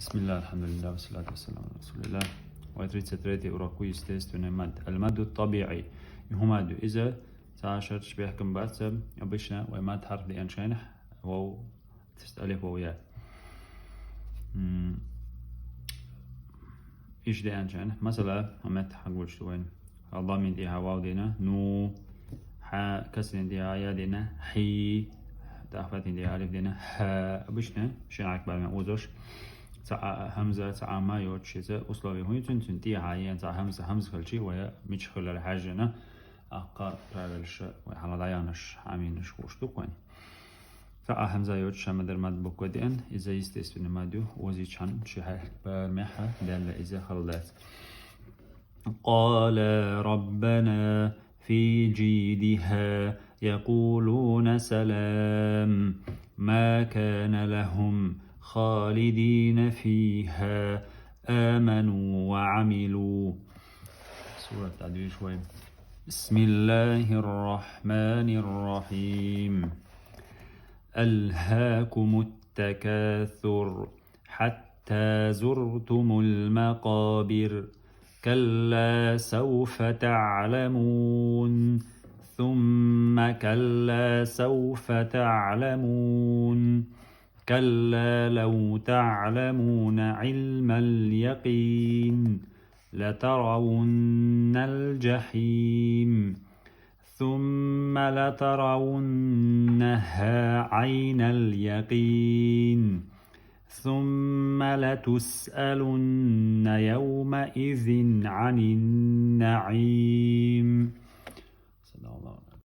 بسم الله الحمد لله والصلاة والسلام على رسول الله. ويتريد تريتي أوراكوي ستيستون المد الطبيعي يهمد إذا تعاشر شبيه كم بأسم أبشنا ويماد حرف لأن شينح وو تستألف وويا إيش دي أن شينح مثلا همت حقول شوين الله من ديها واو دينا نو ح كسر ديها يا دينا حي تأخذت ديها ألف دينا ح أبشنا شنعك بعد ما أوزش همزة تاع ما يوتشيزة أصلا هو تنتن دي عين تاع همزة كلشي ويا مش خلال الحاجة أقا برالش وحلا دايانش عمينش وشتو قواني تاع همزة يوتش مدر مد بقدين إذا يستيسون مادو وزي شان شيء برمحة دل إذا خلدت قال ربنا في جيدها يقولون سلام ما كان لهم خالدين فيها آمنوا وعملوا سورة تعديل شوي. بسم الله الرحمن الرحيم ألهاكم التكاثر حتى زرتم المقابر كلا سوف تعلمون ثم كلا سوف تعلمون كلا لو تعلمون علم اليقين لترون الجحيم ثم لترونها عين اليقين ثم لتسألن يومئذ عن النعيم.